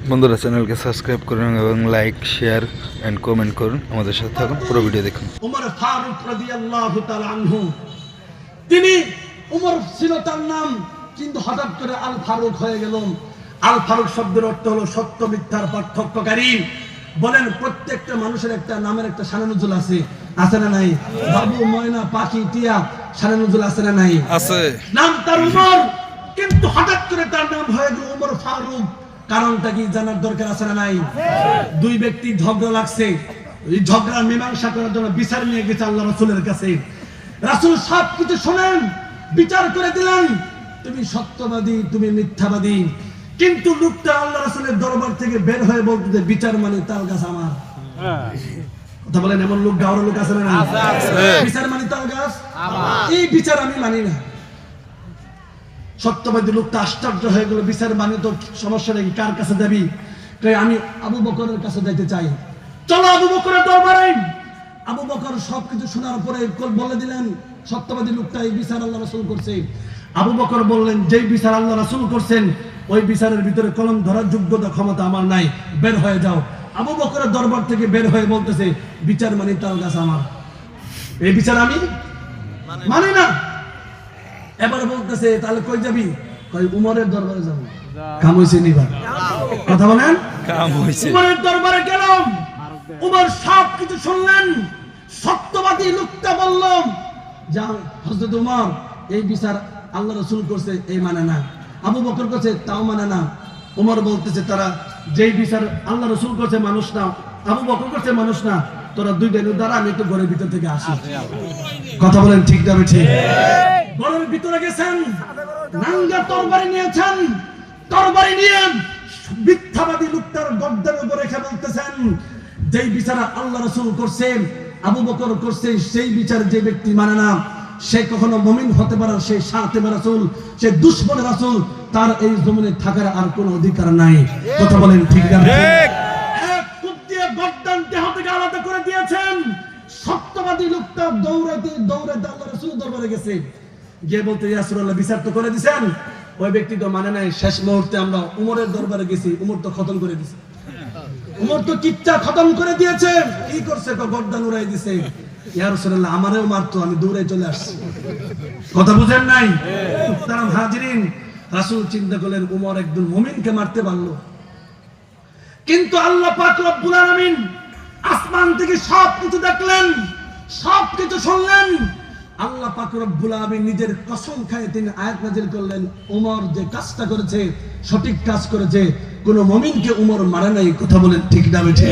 বন্ধুরা চ্যানেলকে সাবস্ক্রাইব করুন এবং লাইক শেয়ার এন্ড কমেন্ট করুন। আমাদের সাথে থাকুন, পুরো ভিডিও দেখুন। ওমর ফারুক রাদিয়াল্লাহু তাআলা আনহু, তিনি ওমর ছিল তার নাম, কিন্তু হঠাৎ করে আল ফারুক হয়ে গেল। আল ফারুক শব্দের অর্থ হলো সত্য মিথ্যার পার্থক্যকারী। বলেন, প্রত্যেকটা মানুষের একটা নামের একটা শানে নজুল আছে, আছে না নাই? বাবু, ময়না, পাখি, টিয়া, শানে নজুল আছে না নাই? আছে। নাম তার উমর, কিন্তু হঠাৎ করে তার নাম হয়ে গেল ওমর ফারুক। কারণটা কি জানার দরকার আছে না নাই? দুই ব্যক্তি ঝগড়া লাগছে, এই ঝগড়া মীমাংসা করার জন্য বিচার নিয়ে গেছে আল্লাহ রাসূলের কাছে। রাসূল সব কিছু শুনেন, বিচার করে দিলেন, তুমি সত্যবাদী, তুমি মিথ্যাবাদী। কিন্তু লোকটা আল্লাহ রাসূলের দরবার থেকে বের হয়ে বলতে, বিচার মানে তাল গাছ আমার। কথা বলেন, এমন লোক গাওয়ার লোক আছে না? বিচার মানে তাল গাছ আমার, এই বিচার আমি মানি না। সত্যবাদী লোকটা আশ্চর্য হয়ে গেল, বিচার মানে তো সমস্যা নেই, কার কাছে যাবি? আমি আবু বকরের কাছে যাইতে চাই, চলো আবু বকরের দরবারে। আবু বকর সবকিছু শোনার পরে বলে দিলেন, সত্যবাদী লোকটা এই বিচার আল্লাহ রাসূল করছে। আবু বকর বললেন, যেই বিচার আল্লাহ রাসূল করছেন ওই বিচারের ভিতরে কলম ধরার যোগ্যতা ক্ষমতা আমার নাই, বের হয়ে যাও। আবু বকরের দরবার থেকে বের হয়ে বলতেছে, বিচার মানে তাল গাছ আমার, এই বিচার আমি মানি না। এবার বলতেছে, তাহলে কই যাবি? কই উমরের দরবারে যাব। কাম হইছে নিবা? কথা বলেন, কাম হইছে। উমরের দরবারে গেলাম, উমর সব কিছু শুনলেন। সত্যবাদী লোকটা বলল, যা হযরত উমর, এই বিচার আল্লাহ রাসূল করছে, এই মানে না। আবু বকর করছে, তাও মানে না। উমর বলতেছে, তারা যেই বিচার আল্লাহ রাসূল করছে মানুষ না, আবু বকর করছে মানুষ না, তোরা দুইটা দ্বারা আমি একটু ঘরের ভিতর থেকে আসি। কথা বলেন, ঠিক না ঠিক? ঘরের ভিতরে গেছেন, নাঙ্গা তরবারি নিয়েছেন, তরবারি নিয়ে মিথ্যাবাদী লোকটার গর্দানের উপর রেখে বলতেছেন, যেই বিচার আল্লাহ রাসূল করছেন, আবু বকর করছে, সেই বিচার যে ব্যক্তি মানে না, সে কখনো মুমিন হতে পারে, সে শাতিম রাসূল, সে দুশমন রাসূল, তার এই জমিনে থাকার আর কোনো অধিকার নাই। কথা বলেন, ঠিক না ঠিক? এক কূপ দিয়ে গর্দান দেহ থেকে আলাদা করে দিয়েছেন। সত্যবাদী লোকটা দৌড়াতে দৌড়াতে আল্লাহ রাসূলের দরবারে গেছে, গিয়ে বলতে, ইয়া রাসূলুল্লাহ, বিচার তো করে দিয়েছেন। ওই ব্যক্তি তো মানে নাই। শেষ মুহূর্তে আমরা উমরের দরবারে গেছি, উমর তো খতম করে দিয়েছে, উমর তো কিচ্ছা খতম করে দিয়েছে। কি করছে? গর্দান উড়াই দিয়েছে। ইয়া রাসূলুল্লাহ, আমারেও মারতো, আমি দৌড়ে চলে আসছি। কথা বুঝেন নাই? মুহতারাম হাজিরিন, রাসূল চিন্তা করলেন, উমর একজন মুমিনকে মারতে পারলো, কিন্তু আল্লাহ পাক রব্বুল আলামিন আসমান থেকে সবকিছু দেখলেন, সবকিছু শুনলেন। আল্লাহ পাক রব্বুল আলামিন নিজের কসম খায় তিনি আয়াত নাযিল করলেন, উমর যে কাজটা করেছে সঠিক কাজ করেছে, কোন মুমিনকে উমর মারে নাই। কথা বলেন, ঠিক না ঠিক?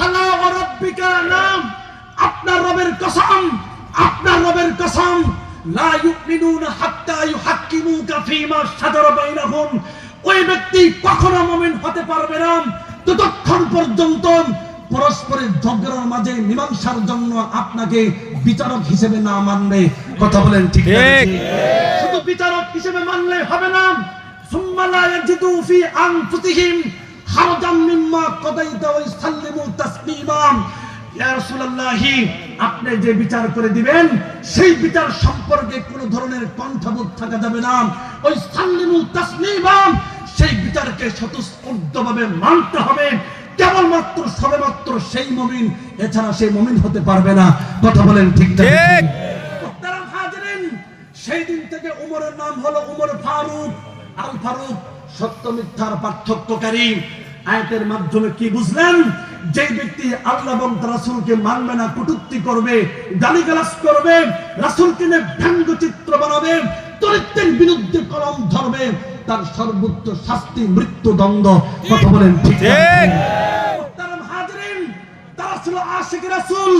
হালা ওয়া রাব্বিকা, নাম আপনার রবের কসম, আপনার রবের কসম, লা ইউমিনুনা হাত্তা ইউহাক্কিমুকা ফীমা শাজারা বাইনাহুম, ওই ব্যক্তি কখনো মুমিন হতে পারবে না ততক্ষণ পর্যন্ত পরস্পরের ঝগড়ার মাঝে মীমাংসার জন্য আপনাকে বিচারক হিসেবে না মানবে। কথা বলেন, ঠিক না ঠিক? শুধু বিচারক হিসেবে মানলে হবে না, সুম্মা লা ইয়াজিদু ফি আনফুসিহিম হারাজাম মিম্মা কাদাইতা ওয়া ইসাল্লিমু তাসলিমা। ইয়া রাসূলুল্লাহ, আপনি যে বিচার করে দিবেন সেই বিচার সম্পর্কে কোনো ধরনের কণ্ঠাবোধ থাকা যাবে না। ওই সাল্লিমু তাসলিমা, সেই বিচারকে স্বতঃস্ফূর্তভাবে মানতে হবে। কেবলমাত্র সবেমাত্র সেই মুমিন, এছাড়া সেই মুমিন হতে পারবে না। কথা বলেন, ঠিক না ঠিক? মুহতারাম হাজিরিন, সেই দিন থেকে উমরের নাম হলো উমর ফারুক। আল ফারুক, সত্য মিথ্যার পার্থক্যকারী। আয়াতের মাধ্যমে কি বুঝলেন? যে ব্যক্তি আল্লাহ এবং রাসূলকে মানবে না, কটূক্তি করবে, গালিগালাজ করবে, রাসূলকে নিয়ে ব্যঙ্গচিত্র বানাবে, চরিত্রের বিরুদ্ধে কলম ধরবে, তার সর্বোচ্চ শাস্তি মৃত্যুদণ্ড। কথা বলেন, ঠিক না ঠিক? মুহতারাম হাজিরিন, তারা ছিল আশিক রাসূল।